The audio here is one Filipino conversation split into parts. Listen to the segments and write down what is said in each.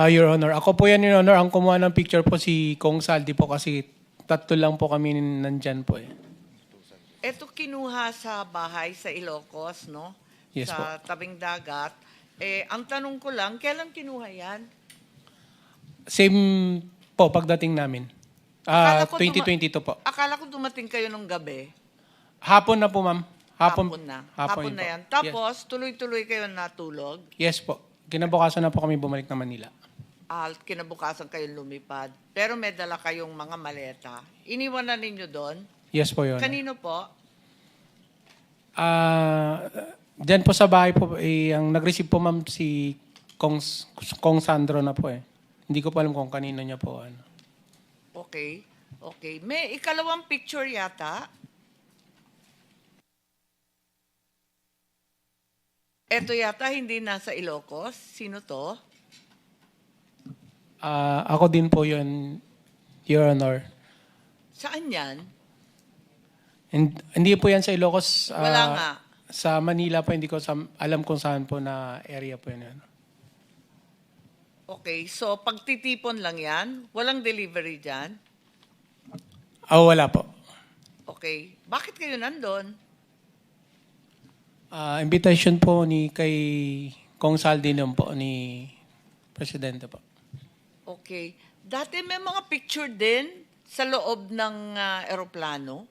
Your Honor, ako po yan, Your Honor. Ang kumuha ng picture po si Kong Saldi po kasi tatlo lang po kami nandyan po eh. Ito kinuha sa bahay sa Ilocos, no? Yes sa tabing dagat. Ang tanong ko lang, kailan kinuha yan? Same po pagdating namin. Akala ko 2022 po. Akala ko dumating kayo nung gabi. Hapon na po, ma'am. Hapon na. Hapon Hapon na po. yan. Tapos, tuloy-tuloy kayo natulog. Yes po. Kinabukasan na po kami bumalik na Manila. Kinabukasan kayo lumipad. Pero may dala kayong mga maleta. Iniwan na ninyo doon? Yes po, Your Honor. Kanino po? Diyan po sa bahay po, ang nag-receive po, ma'am, si Kong Sandro na po eh. Hindi ko pa alam kung kanino niya po. Ano. Okay. Okay. May ikalawang picture yata. Ito yata hindi nasa Ilocos. Sino to? Ako din po yun, Your Honor. Saan yan? Hindi po yan sa Ilocos. Wala nga. Sa Manila po, hindi ko alam kung saan po na area po yun. Okay, so pagtitipon lang yan? Walang delivery dyan? Wala po. Okay. Bakit kayo nandun? Invitation po kay Kong Saldi nun po, ni Presidente po. Okay. Dati may mga picture din sa loob ng eroplano.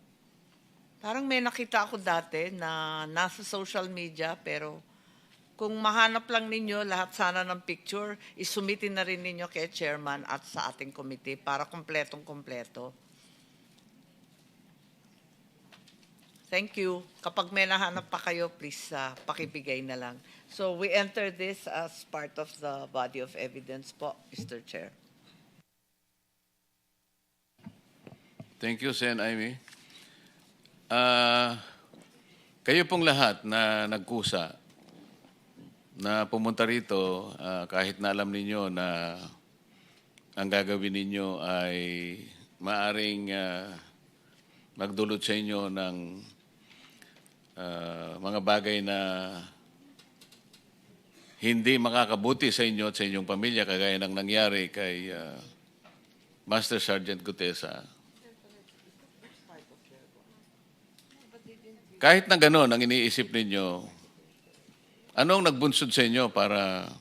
Parang may nakita ako dati na nasa social media, pero kung mahanap lang ninyo lahat sana ng picture, isumitin na rin ninyo kay chairman at sa ating committee para kompletong-kompleto. Thank you. Kapag may nahanap pa kayo, please pakibigay na lang. So we enter this as part of the body of evidence po, Mr. Chair. Thank you, Sen. Amy. Kayo pong lahat na nagkusa na pumunta rito kahit na alam ninyo na ang gagawin ninyo ay maaring magdulot sa inyo ng mga bagay na hindi makakabuti sa inyo at sa inyong pamilya kagaya ng nangyari kay Master Sergeant Gutesa. Kahit na gano'n ang iniisip ninyo, anong nagbunsod sa inyo para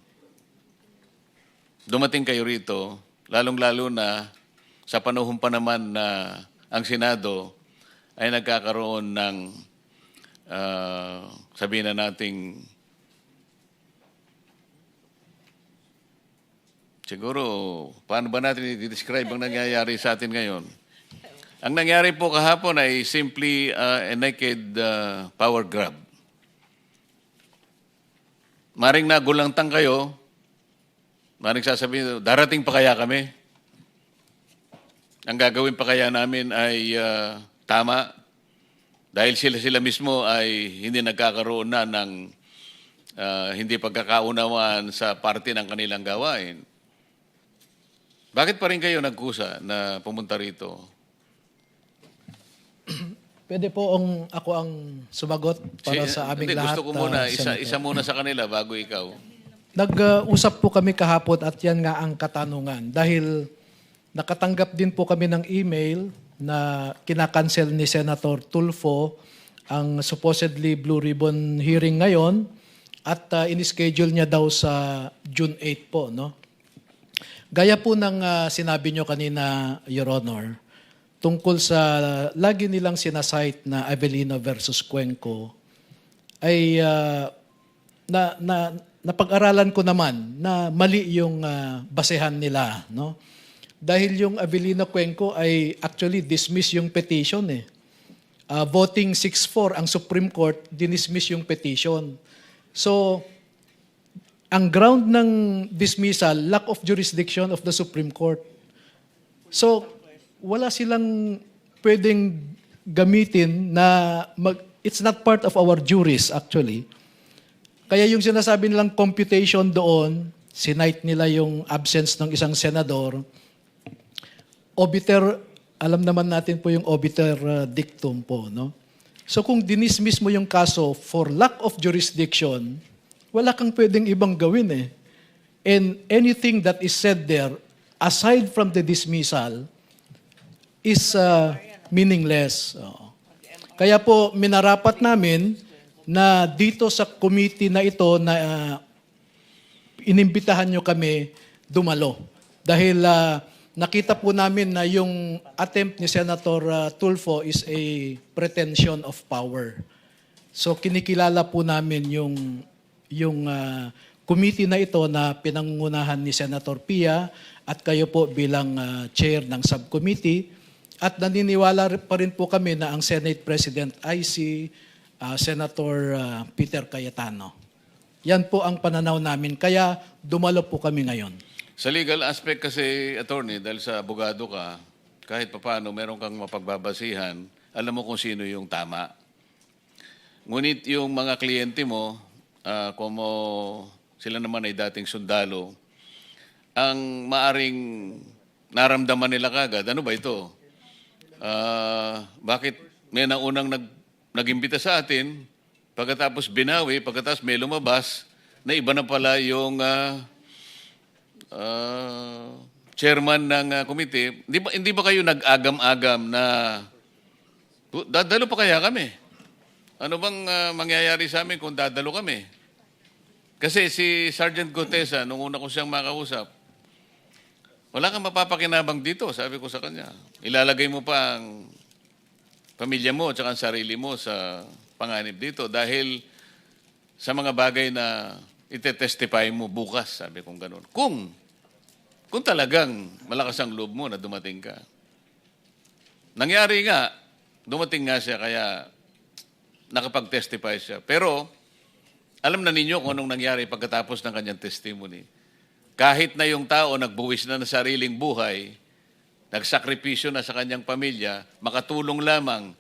dumating kayo rito, lalong-lalo na sa panahon pa naman na ang Senado ay nagkakaroon ng, sabihin na nating, siguro, paano ba natin i-describe ang nangyayari sa atin ngayon? Ang nangyari po kahapon ay simply a naked power grab. Maring nagulantang kayo, maring sasabihin, darating pa kaya kami? Ang gagawin pa kaya namin ay tama dahil sila mismo ay hindi nagkakaroon na ng hindi pagkakaunawaan sa parte ng kanilang gawain. Bakit pa rin kayo nagkusa na pumunta rito? Pwede po ako ang sumagot para sa aming lahat. Gusto ko muna, isa muna sa kanila bago ikaw. Nag-usap po kami kahapon at yan nga ang katanungan. Dahil nakatanggap din po kami ng email na kinakancel ni Senator Tulfo ang supposedly Blue Ribbon hearing ngayon at in-schedule niya daw sa June 8 po. No? Gaya po ng sinabi nyo kanina, Your Honor, tungkol sa lagi nilang sinasite na Avellino versus Cuenco, ay napag-aralan ko naman na mali yung basehan nila. No? Dahil yung Avellino Cuenco ay actually dismiss yung petition. Voting 6-4, ang Supreme Court dinismiss yung petition. So, ang ground ng dismissal, lack of jurisdiction of the Supreme Court. So, wala silang pwedeng gamitin na it's not part of our juris actually. Kaya yung sinasabi nilang computation doon, sinite nila yung absence ng isang senador, obiter, alam naman natin po yung obiter dictum po, no? So kung dinismiss mo yung kaso for lack of jurisdiction, wala kang pwedeng ibang gawin . And anything that is said there, aside from the dismissal, is meaningless. Oo. Kaya po, minarapat namin na dito sa committee na ito na inimbitahan nyo kami dumalo. Dahil nakita po namin na yung attempt ni Senator Tulfo is a pretension of power. So kinikilala po namin yung committee na ito na pinangungunahan ni Senator Pia at kayo po bilang chair ng subcommittee. At naniniwala pa rin po kami na ang Senate President ay si Senator Peter Cayetano. Yan po ang pananaw namin. Kaya dumalo po kami ngayon. Sa legal aspect kasi, attorney, dahil sa abogado ka, kahit papaano meron kang mapagbabasihan, alam mo kung sino yung tama. Ngunit yung mga kliyente mo, kung sila naman ay dating sundalo, ang maaring naramdaman nila kagad, ano ba ito? Bakit may naunang nagimbita sa atin, pagkatapos binawi, pagkatapos may lumabas, na iba na pala yung chairman ng committee. Hindi ba kayo nag-agam-agam na dadalo pa kaya kami? Ano bang mangyayari sa amin kung dadalo kami? Kasi si Sergeant Gutesa, nung una ko siyang makausap, wala kang mapapakinabang dito, sabi ko sa kanya. Ilalagay mo pa ang pamilya mo at ang sarili mo sa panganib dito dahil sa mga bagay na itetestify mo bukas, sabi kong ganun. Kung talagang malakas ang loob mo na dumating ka. Nangyari nga, dumating nga siya kaya nakapag-testify siya. Pero alam na ninyo kung anong nangyari pagkatapos ng kanyang testimony. Kahit na yung tao nagbuwis na ng sariling buhay, nagsakripisyo na sa kanyang pamilya, makatulong lamang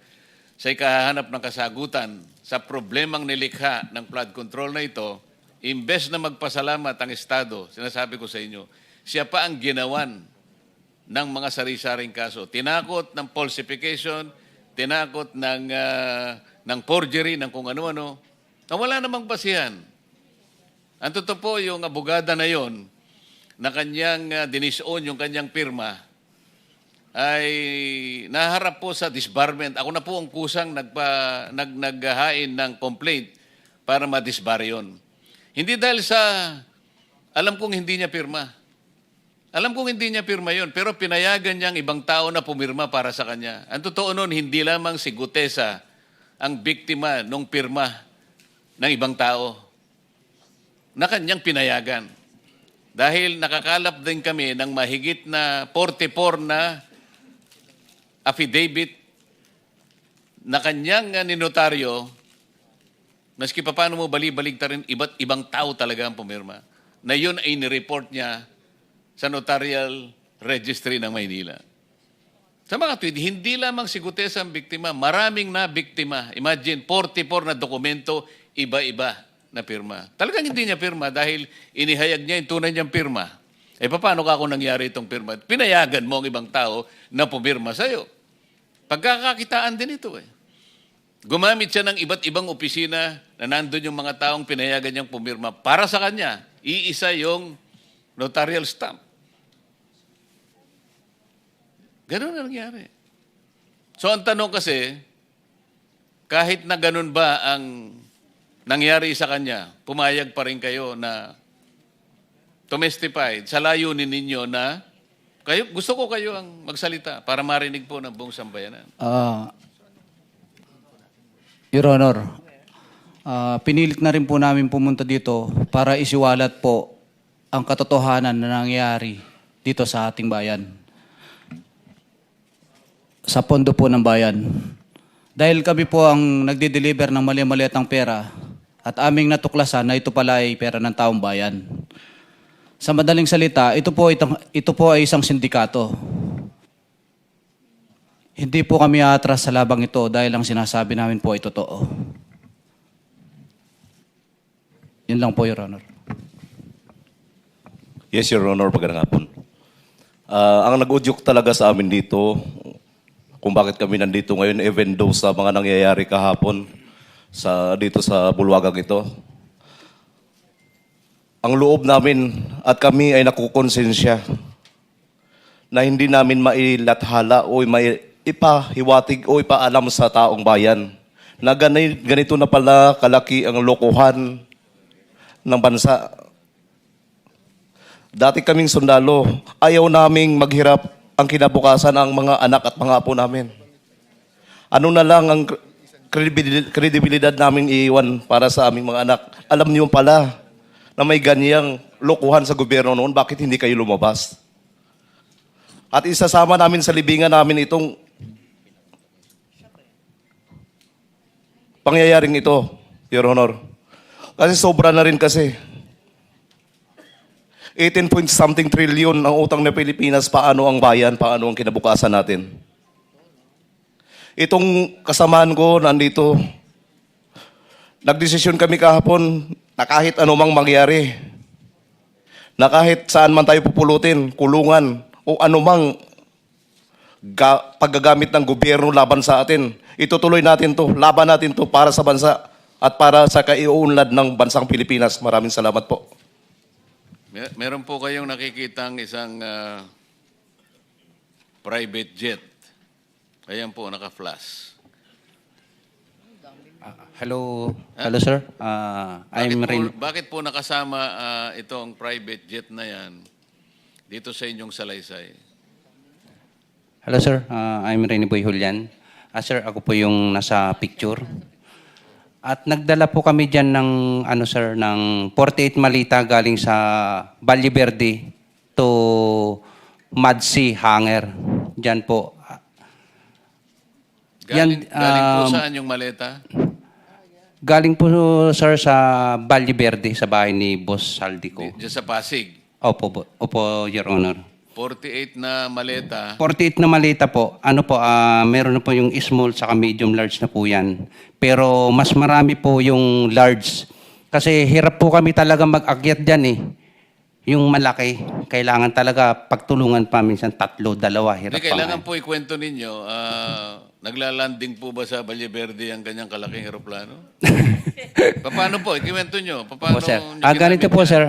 sa ikahanap ng kasagutan sa problemang nilikha ng flood control na ito, imbes na magpasalamat ang Estado, sinasabi ko sa inyo, siya pa ang ginawan ng mga sari-saring kaso. Tinakot ng falsification, tinakot ng forgery, ng kung ano-ano, na wala namang basihan. Ang totoo po, yung abogada na yon, na kanyang dinisown yung kanyang pirma, ay naharap po sa disbarment. Ako na po ang kusang naghahain ng complaint para ma-disbar yun. Hindi dahil sa, alam kong hindi niya pirma. Alam kong hindi niya pirma yun, pero pinayagan niyang ibang tao na pumirma para sa kanya. Ang totoo nun, hindi lamang si Gutesa ang biktima ng pirma ng ibang tao na kanyang pinayagan. Dahil nakakalap din kami ng mahigit na 44 na affidavit na kanyang ninotaryo, maski pa paano mo bali-balig ta rin, iba't ibang tao talaga ang pumirma, na yun ay nireport niya sa notarial registry ng Maynila. Sa mga tweet, hindi lamang si Gutesa ang biktima, maraming na biktima. Imagine, 44 na dokumento, iba-iba na pirma. Talagang hindi niya pirma dahil inihayag niya yung tunay niyang pirma. Eh, paano ka kung nangyari itong pirma? Pinayagan mo ang ibang tao na pumirma sa'yo. Pagkakakitaan din ito eh. Gumamit siya ng iba't ibang opisina na nandun yung mga taong pinayagan niyang pumirma. Para sa kanya, iisa yung notarial stamp. Ganun na nangyari. So ang tanong kasi, kahit na ganun ba ang nangyari sa kanya, pumayag pa rin kayo na tumestify sa layunin ninyo na kayo, gusto ko kayo ang magsalita para marinig po ng buong sambayanan. Your Honor, pinilit na rin po namin pumunta dito para isiwalat po ang katotohanan na nangyari dito sa ating bayan. Sa pondo po ng bayan. Dahil kami po ang nagde-deliver ng mali-maliatang pera at aming natuklasan na ito pala ay pera ng taong bayan. Sa madaling salita, ito po ay isang sindikato. Hindi po kami atras sa labang ito dahil ang sinasabi namin po ay totoo. Yun lang po, Your Honor. Yes, Your Honor, magandang hapon. Ang nag-udyok talaga sa amin dito, kung bakit kami nandito ngayon, even though sa mga nangyayari kahapon dito sa bulwagang ito, ang loob namin at kami ay nakukonsensya na hindi namin mailathala o ipahiwatig o ipaalam sa taong bayan na ganito na pala kalaki ang lokohan ng bansa. Dati kaming sundalo, ayaw naming maghirap ang kinabukasan ng mga anak at mga apo namin. Ano na lang ang kredibilidad namin iiwan para sa aming mga anak? Alam niyo pala na may ganyang lokohan sa gobyerno noon, bakit hindi kayo lumabas? At isasama namin sa libingan namin itong pangyayaring ito, Your Honor. Kasi sobra na rin kasi. 18 point something trillion ang utang ng Pilipinas, paano ang bayan, paano ang kinabukasan natin. Itong kasamaan ko nandito, nagdesisyon kami kahapon na kahit anumang mangyari, na kahit saan man tayo pupulutin, kulungan, o anumang paggagamit ng gobyerno laban sa atin, itutuloy natin to, laban natin to para sa bansa at para sa kaiuunlad ng bansang Pilipinas. Maraming salamat po. Meron po kayong nakikitang isang private jet. Ayan po, naka-flash. Hello, sir. Bakit po nakasama itong private jet na yan dito sa inyong salaysay? Hello, sir. I'm Rene Boy Julian. Sir, ako po yung nasa picture. At nagdala po kami diyan ng sir, ng 48 malita galing sa Valle Verde to Madsi Hangar. Diyan po. Galing po um, saan yung maleta? Galing po, sir, sa Valle Verde, sa bahay ni Boss Saldico. Diyan sa Pasig. Opo, Your Honor. 48 na maleta. 48 na malita po. Meron na po yung small saka medium large na po yan. Pero mas marami po yung large. Kasi hirap po kami talaga mag-akyat dyan eh. Yung malaki, kailangan talaga pagtulungan pa minsan 3, 2, hirap Hindi, pa kailangan nga. po ikwento ninyo, naglalanding po ba sa Valle Verde ang kanyang kalaking eroplano? Paano po? Ikwento nyo. Paano Po, sir. nyo Ganito ginamit po, yan? sir.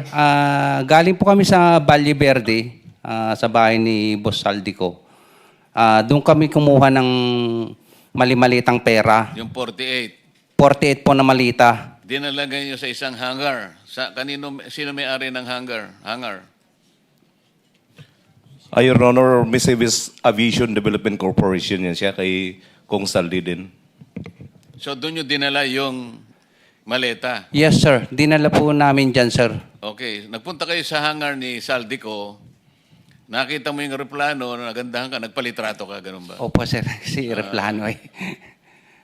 Galing po kami sa Valle Verde, sa bahay ni Boss Saldico. Doon kami kumuha ng mali-malitang pera. Yung 48. 48 po na malita. Dinalagay nyo sa isang hangar. Sino may-ari ng hangar? Your Honor, Mercedes Aviation Development Corporation yan siya kay Kong Saldi din. So doon nyo dinala yung maleta. Yes, sir. Dinala po namin dyan, sir. Okay. Nagpunta kayo sa hangar ni Saldico. Nakita mo yung eroplano, nagandahan ka, nagpalitrato ka, ganun ba? Opo, sir. Si Replano eh.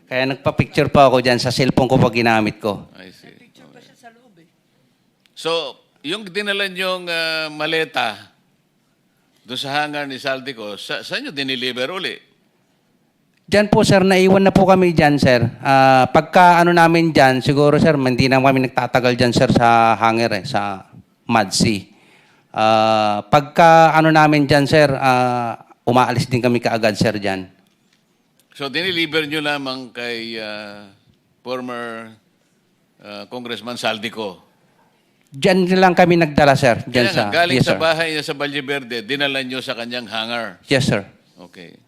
Kaya nagpa-picture pa ako dyan sa cellphone ko pag ginamit ko. I see. Okay. So, yung dinala nyong maleta doon sa hangar ni Saldico, saan nyo diniliver uli? Dyan po, sir. Naiwan na po kami dyan, sir. Pagka namin dyan, siguro, sir, hindi na kami nagtatagal dyan, sir, sa hangar eh, sa Madsi. Pagka namin dyan, sir, umaalis din kami kaagad, sir, dyan. So, diniliver nyo lamang kay former Congressman Saldico. Dyan lang kami nagdala, sir. Dyan Kaya nga, galing yes, sa sir. bahay niya sa Valle Verde, dinala nyo sa kanyang hangar. Yes, sir. Okay.